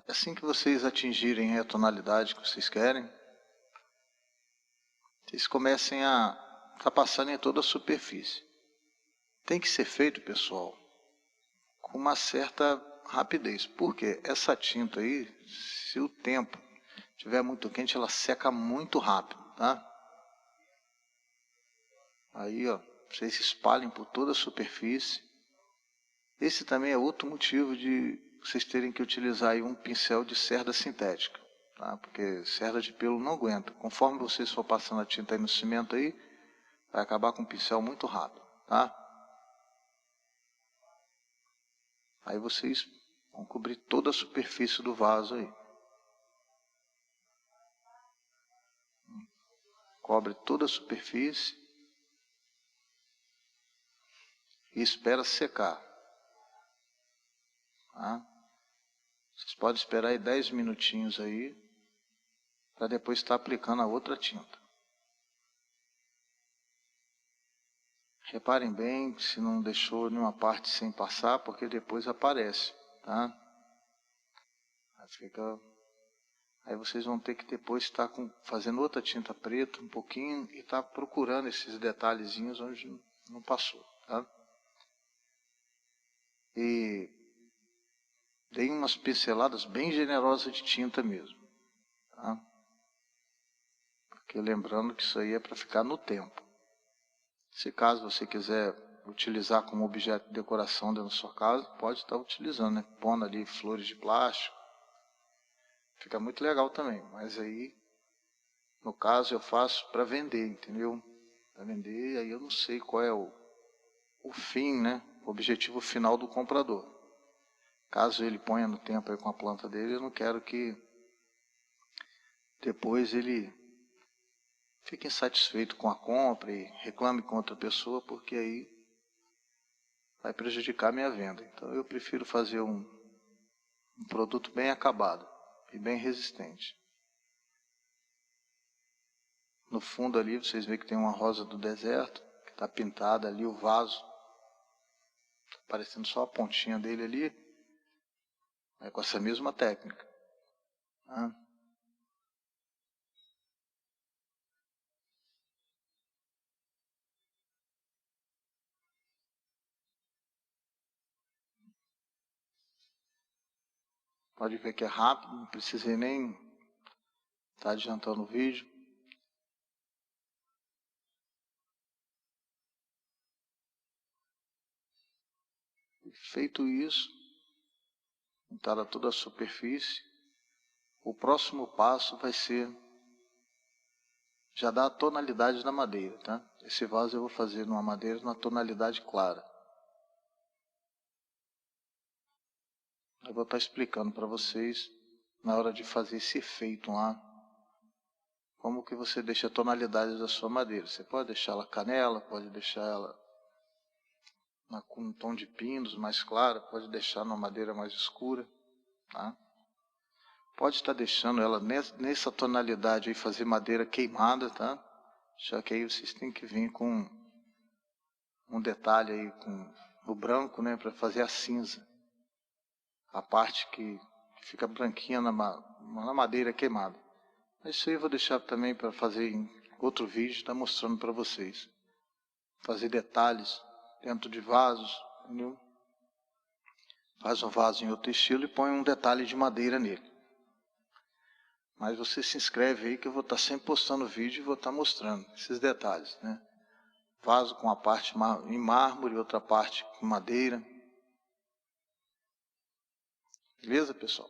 Assim que vocês atingirem a tonalidade que vocês querem, vocês comecem a estar passando em toda a superfície. Tem que ser feito, pessoal, com uma certa rapidez. Porque essa tinta aí, se o tempo estiver muito quente, ela seca muito rápido, tá? Aí, ó, vocês se espalhem por toda a superfície. Esse também é outro motivo de vocês terem que utilizar aí um pincel de cerda sintética, tá? Porque cerda de pelo não aguenta. Conforme vocês for passando a tinta aí no cimento aí, vai acabar com o pincel muito rápido, tá? Aí vocês vão cobrir toda a superfície do vaso aí. Cobre toda a superfície e espera secar, tá? Vocês podem esperar aí 10 minutinhos aí, para depois estar aplicando a outra tinta. Reparem bem se não deixou nenhuma parte sem passar, porque depois aparece, tá? Aí vocês vão ter que depois estar fazendo outra tinta preta um pouquinho e estar procurando esses detalhezinhos onde não passou, tá? E deem umas pinceladas bem generosas de tinta mesmo, tá? Porque lembrando que isso aí é para ficar no tempo. Se caso você quiser utilizar como objeto de decoração dentro da sua casa, pode estar utilizando, né? Pondo ali flores de plástico. Fica muito legal também, mas aí, no caso, eu faço para vender, entendeu? Para vender, aí eu não sei qual é o fim, né? O objetivo final do comprador. Caso ele ponha no tempo aí com a planta dele, eu não quero que depois ele fique insatisfeito com a compra e reclame com outra pessoa, porque aí vai prejudicar a minha venda. Então eu prefiro fazer um produto bem acabado e bem resistente. No fundo ali vocês veem que tem uma rosa do deserto, que está pintada ali, o vaso, aparecendo só a pontinha dele ali, com essa mesma técnica. Tá? Pode ver que é rápido, não precisei nem estar adiantando o vídeo. Feito isso, pintada toda a superfície, o próximo passo vai ser já dar a tonalidade da madeira, tá? Esse vaso eu vou fazer numa madeira na tonalidade clara. Eu vou estar explicando para vocês, na hora de fazer esse efeito lá, como que você deixa a tonalidade da sua madeira. Você pode deixar ela canela, pode deixar ela com um tom de pinos mais claro, pode deixar numa madeira mais escura, tá? Pode estar deixando ela nessa tonalidade aí, fazer madeira queimada, tá? Já que aí vocês têm que vir com um detalhe aí com o branco, né, para fazer a cinza. A parte que fica branquinha na madeira queimada. Isso aí eu vou deixar também para fazer em outro vídeo, está mostrando para vocês. Fazer detalhes dentro de vasos, entendeu? Faz um vaso em outro estilo e põe um detalhe de madeira nele. Mas você se inscreve aí que eu vou estar sempre postando vídeo e vou estar mostrando esses detalhes, né? Vaso com a parte em mármore e outra parte com madeira. Beleza, pessoal?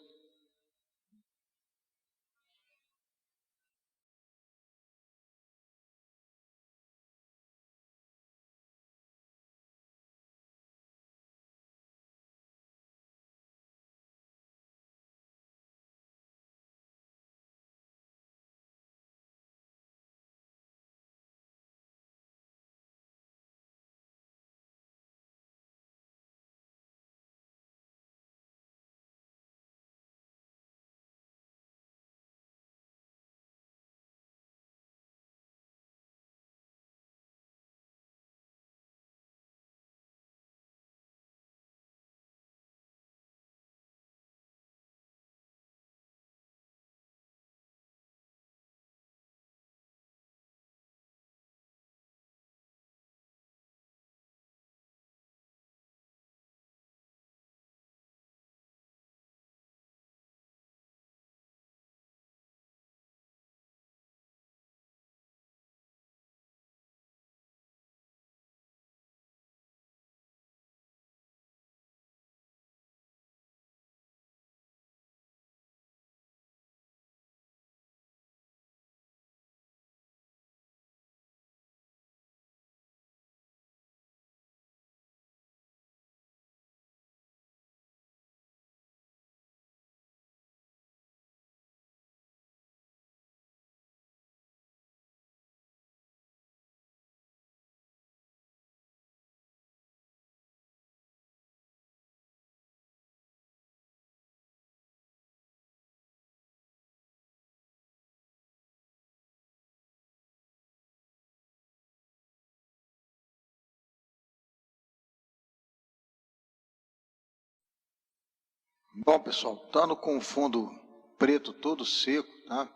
Bom, pessoal, estando com o fundo preto todo seco, tá?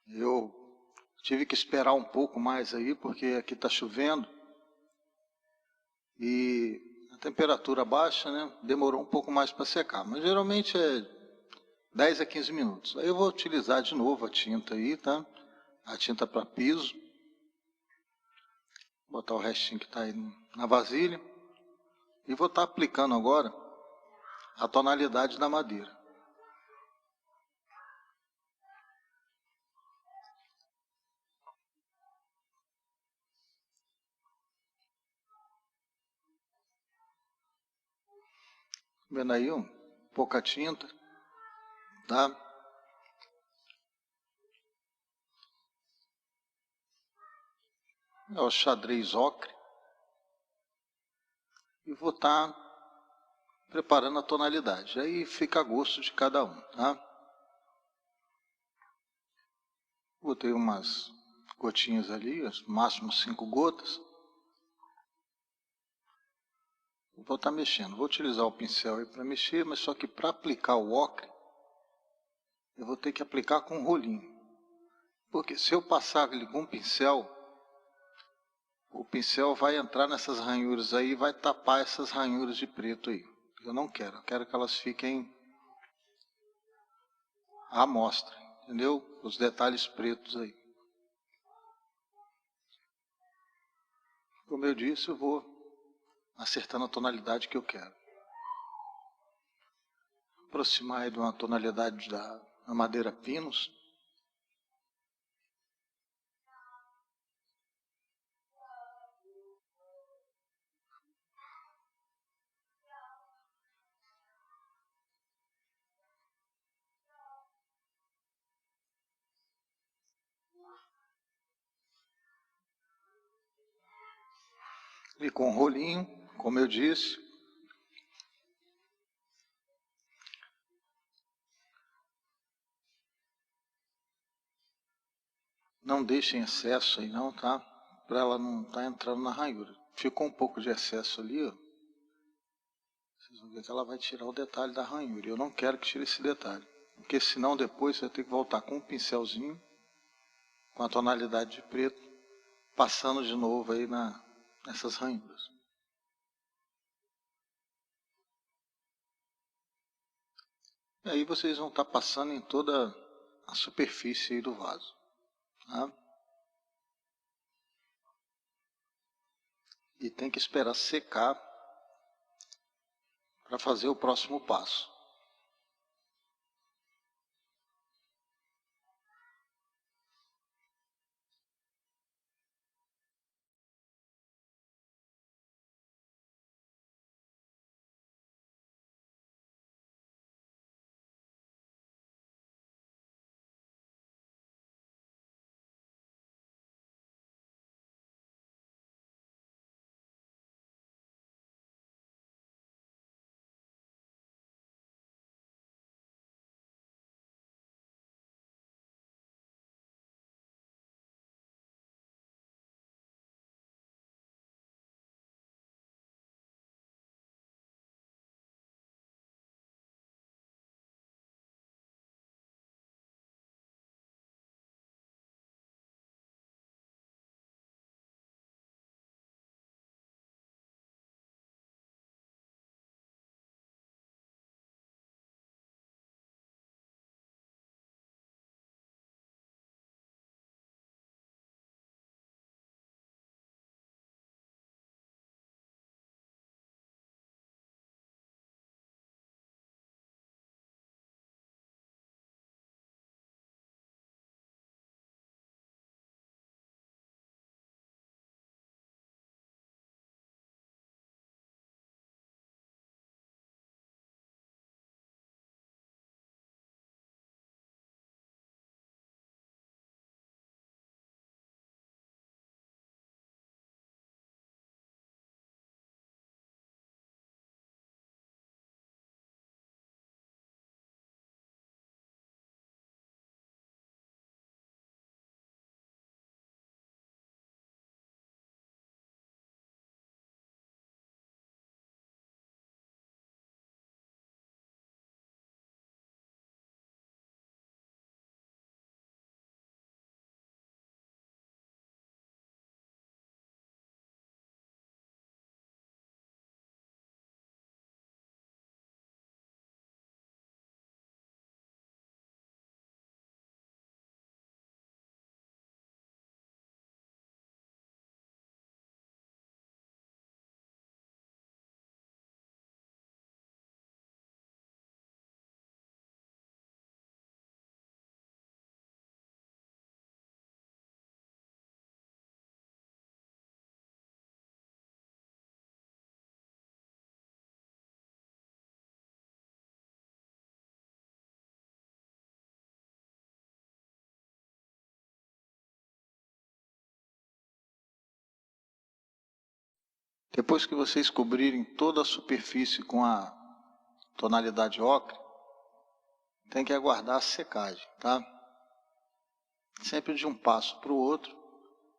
Eu tive que esperar um pouco mais aí, porque aqui está chovendo e a temperatura baixa, né? Demorou um pouco mais para secar, mas geralmente é 10 a 15 minutos. Aí eu vou utilizar de novo a tinta aí, tá? A tinta para piso. Botar o restinho que está aí na vasilha. E vou estar aplicando agora a tonalidade da madeira. Vendo aí, pouca tinta, tá? É o xadrez ocre. E vou estar preparando a tonalidade. Aí fica a gosto de cada um, tá? Botei umas gotinhas ali, máximo 5 gotas. Vou estar mexendo. Vou utilizar o pincel aí para mexer, mas só que para aplicar o ocre, eu vou ter que aplicar com um rolinho. Porque se eu passar ele com um pincel, o pincel vai entrar nessas ranhuras aí e vai tapar essas ranhuras de preto aí. Eu não quero, eu quero que elas fiquem à mostra, entendeu? Os detalhes pretos aí. Como eu disse, eu vou acertando a tonalidade que eu quero. Aproximar aí de uma tonalidade da madeira Pinus. E com o rolinho, como eu disse. Não deixem excesso aí não, tá? Para ela não estar entrando na ranhura. Ficou um pouco de excesso ali, ó. Vocês vão ver que ela vai tirar o detalhe da ranhura. Eu não quero que tire esse detalhe. Porque senão depois você vai ter que voltar com um pincelzinho, com a tonalidade de preto, passando de novo aí nessas ranhuras. E aí vocês vão estar passando em toda a superfície aí do vaso. Tá? E tem que esperar secar para fazer o próximo passo. Depois que vocês cobrirem toda a superfície com a tonalidade ocre, tem que aguardar a secagem, tá? Sempre de um passo para o outro,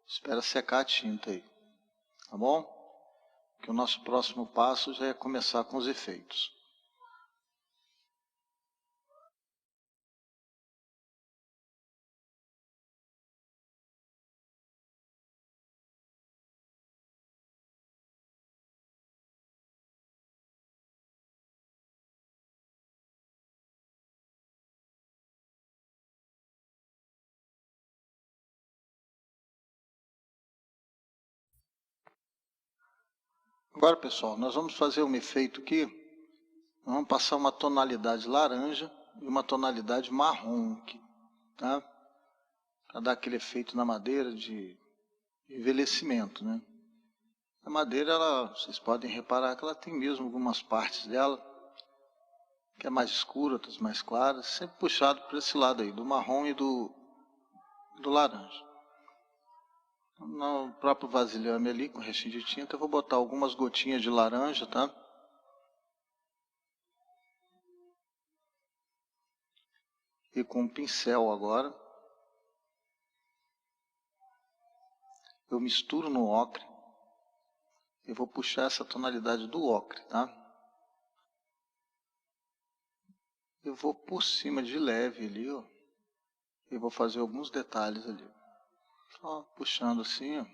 espera secar a tinta aí, tá bom? Que o nosso próximo passo já é começar com os efeitos. Agora, pessoal, nós vamos fazer um efeito aqui. Nós vamos passar uma tonalidade laranja e uma tonalidade marrom aqui, tá? Para dar aquele efeito na madeira de envelhecimento, né? A madeira, vocês podem reparar que ela tem mesmo algumas partes dela que é mais escura, outras mais claras, sempre puxado para esse lado aí, do marrom e do laranja. No próprio vasilhame ali, com restinho de tinta, eu vou botar algumas gotinhas de laranja, tá? E com um pincel agora, eu misturo no ocre. Eu vou puxar essa tonalidade do ocre, tá? Eu vou por cima de leve ali, ó. E vou fazer alguns detalhes ali. Só puxando assim, ó.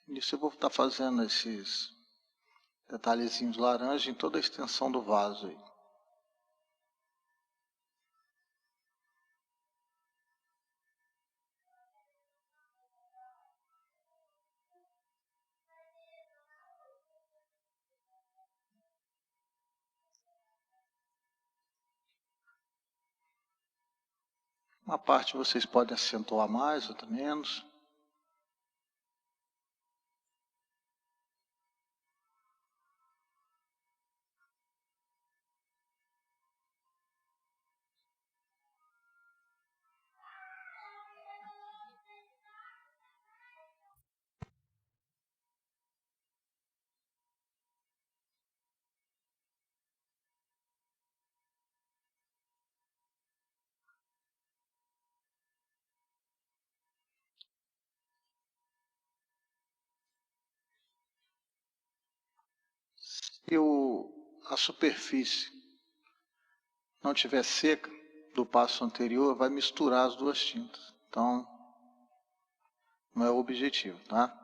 Isso eu vou estar fazendo esses detalhezinhos laranja em toda a extensão do vaso aí. Uma parte vocês podem acentuar mais, outra menos. Se a superfície não estiver seca do passo anterior, vai misturar as duas tintas. Então, não é o objetivo, tá?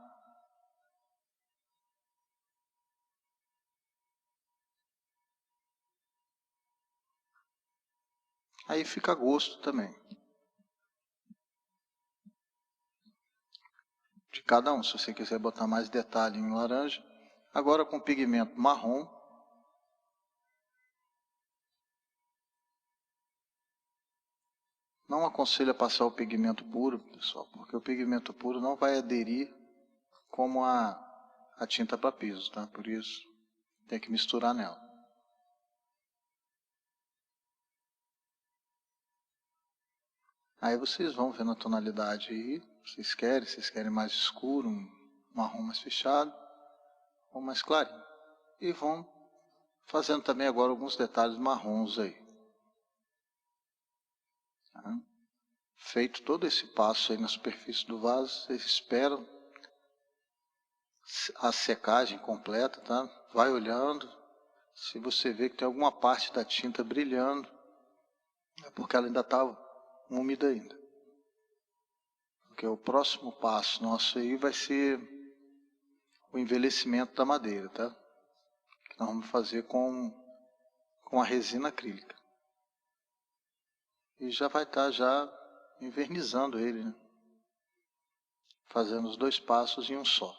Aí fica a gosto também de cada um. Se você quiser botar mais detalhe em laranja. Agora com pigmento marrom. Não aconselho a passar o pigmento puro, pessoal, porque o pigmento puro não vai aderir como a tinta para piso, tá? Por isso, tem que misturar nela. Aí vocês vão vendo a tonalidade aí, vocês querem mais escuro, um marrom mais fechado, ou mais clarinho. E vão fazendo também agora alguns detalhes marrons aí. Tá? Feito todo esse passo aí na superfície do vaso, vocês esperam a secagem completa, tá? Vai olhando, se você vê que tem alguma parte da tinta brilhando, é porque ela ainda está úmida ainda. Porque o próximo passo nosso aí vai ser o envelhecimento da madeira, tá? Que nós vamos fazer com a resina acrílica. E já vai estar já envernizando ele, né? Fazendo os dois passos em um só.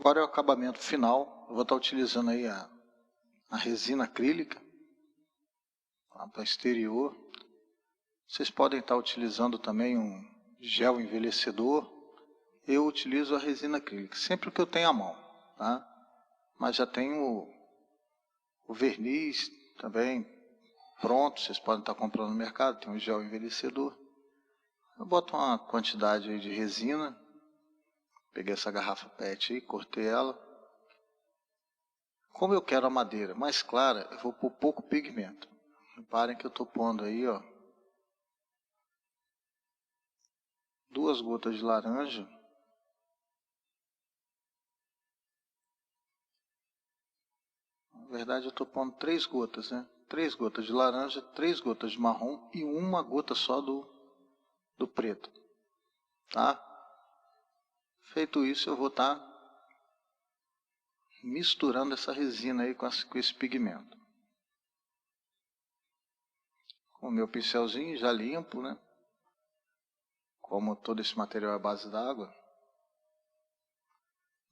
agora é o acabamento final. Eu vou estar utilizando aí a resina acrílica para o exterior. Vocês podem estar utilizando também um gel envelhecedor. Eu utilizo a resina acrílica, sempre que eu tenho à mão, tá? Mas já tenho o verniz também pronto, vocês podem estar comprando no mercado, tem um gel envelhecedor. Eu boto uma quantidade aí de resina, peguei essa garrafa PET aí, cortei ela. Como eu quero a madeira mais clara, eu vou pôr pouco pigmento. Reparem que eu estou pondo aí, ó, 2 gotas de laranja. Na verdade eu estou pondo 3 gotas, né? 3 gotas de laranja, 3 gotas de marrom e 1 gota só do preto, tá? Feito isso, eu vou estar misturando essa resina aí com esse pigmento. Com o meu pincelzinho já limpo, né? Como todo esse material é à base d'água.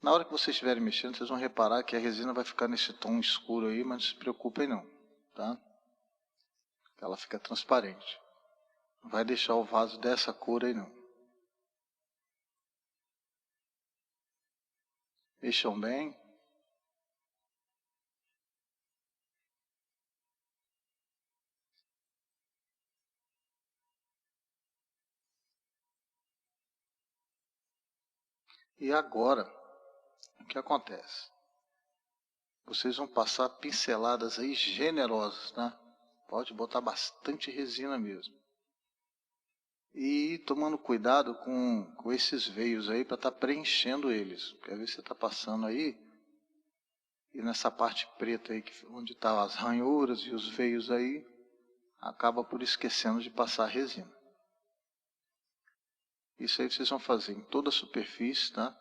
Na hora que vocês estiverem mexendo, vocês vão reparar que a resina vai ficar nesse tom escuro aí, mas não se preocupem não, tá? Ela fica transparente. Não vai deixar o vaso dessa cor aí não. Mexam bem. E agora, o que acontece? Vocês vão passar pinceladas aí generosas, tá? Pode botar bastante resina mesmo. E tomando cuidado com esses veios aí para estar preenchendo eles. Quer ver se você está passando aí? E nessa parte preta aí, onde estão as ranhuras e os veios aí, acaba por esquecendo de passar a resina. Isso aí vocês vão fazer em toda a superfície, tá?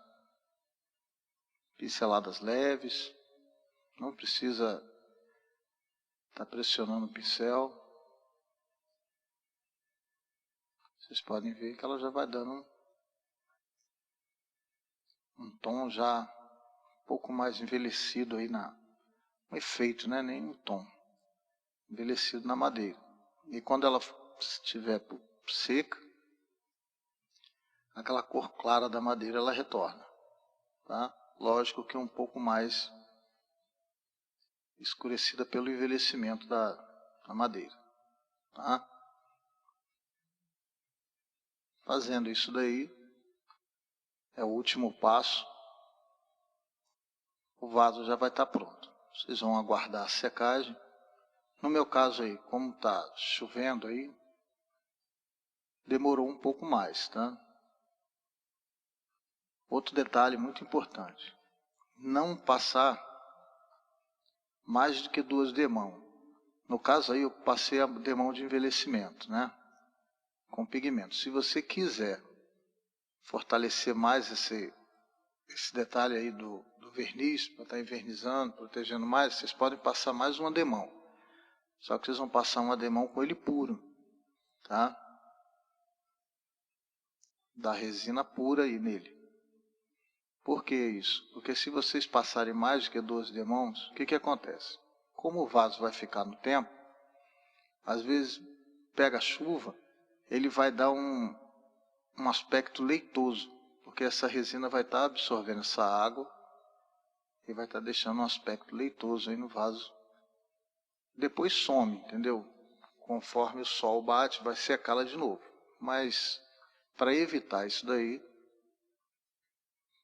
Pinceladas leves. Não precisa estar pressionando o pincel. Vocês podem ver que ela já vai dando um tom já um pouco mais envelhecido aí um efeito, né? Nem um tom. Envelhecido na madeira. E quando ela estiver seca, aquela cor clara da madeira ela retorna, tá? Lógico que um pouco mais escurecida pelo envelhecimento da madeira, tá? Fazendo isso daí, é o último passo, o vaso já vai estar pronto. Vocês vão aguardar a secagem. No meu caso aí, como está chovendo aí, demorou um pouco mais, tá? Outro detalhe muito importante, não passar mais do que 2 demãos. No caso aí eu passei a demão de envelhecimento, né? Com pigmento. Se você quiser fortalecer mais esse detalhe aí do verniz, para estar envernizando, protegendo mais, vocês podem passar mais uma demão. Só que vocês vão passar uma demão com ele puro, tá? Da resina pura aí nele. Por que isso? Porque se vocês passarem mais do que 2 demãos, o que acontece? Como o vaso vai ficar no tempo, às vezes pega a chuva, ele vai dar um aspecto leitoso, porque essa resina vai estar absorvendo essa água e vai estar deixando um aspecto leitoso aí no vaso. Depois some, entendeu? Conforme o sol bate, vai secá-la de novo. Mas, para evitar isso daí,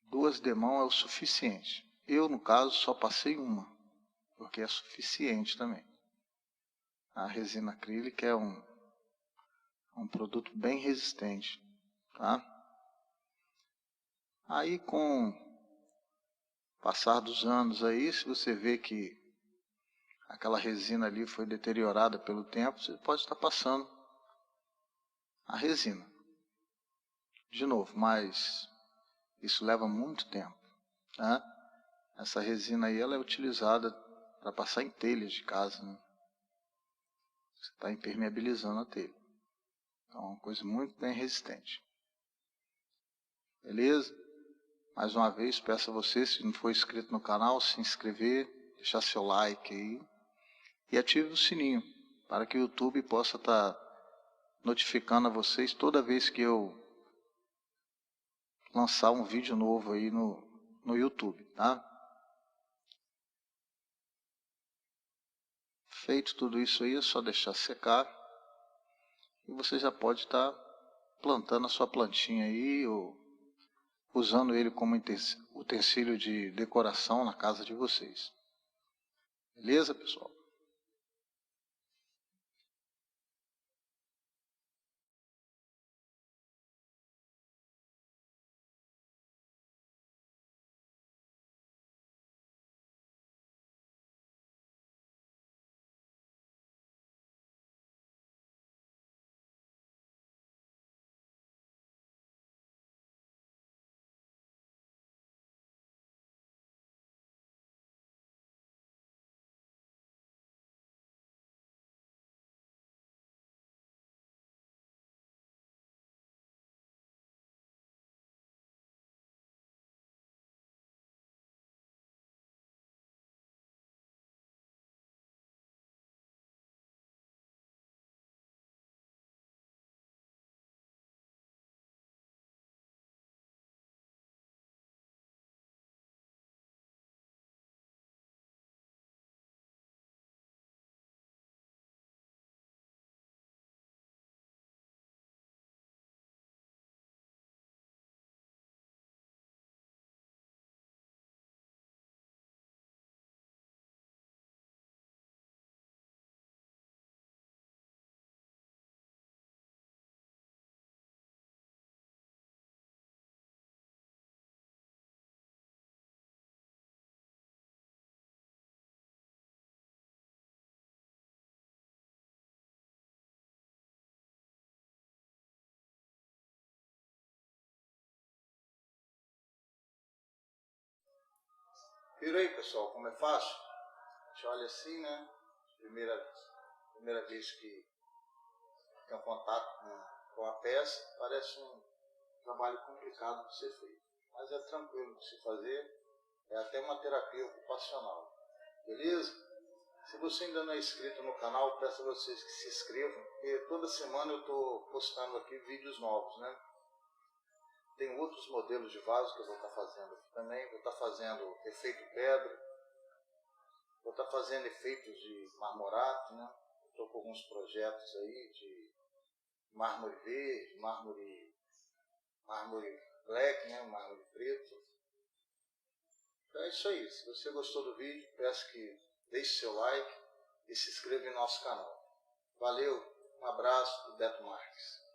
2 demãos é o suficiente. Eu, no caso, só passei 1, porque é suficiente também. A resina acrílica é um produto bem resistente, tá? Aí, com o passar dos anos aí, se você vê que aquela resina ali foi deteriorada pelo tempo, você pode estar passando a resina de novo, mas isso leva muito tempo, tá? Essa resina aí ela é utilizada para passar em telhas de casa, né? Você está impermeabilizando a telha. Então é uma coisa muito bem resistente. Beleza? Mais uma vez, peço a você, se não for inscrito no canal, se inscrever, deixar seu like aí e ative o sininho para que o YouTube possa estar notificando a vocês toda vez que eu lançar um vídeo novo aí no YouTube, tá? Feito tudo isso aí, é só deixar secar e você já pode estar plantando a sua plantinha aí ou usando ele como utensílio de decoração na casa de vocês. Beleza, pessoal? Viram aí, pessoal, como é fácil? A gente olha assim, né? Primeira vez que tem um contato com a peça, parece um trabalho complicado de ser feito. Mas é tranquilo de se fazer, é até uma terapia ocupacional. Beleza? Se você ainda não é inscrito no canal, peço a vocês que se inscrevam, porque toda semana eu estou postando aqui vídeos novos, né? Tem outros modelos de vaso que eu vou estar fazendo aqui também. Vou estar fazendo efeito pedra, vou estar fazendo efeitos de marmorato, né? Estou com alguns projetos aí de mármore verde, mármore black, né? Mármore preto. Então é isso aí. Se você gostou do vídeo, peço que deixe seu like e se inscreva em nosso canal. Valeu, um abraço do Beto Marques.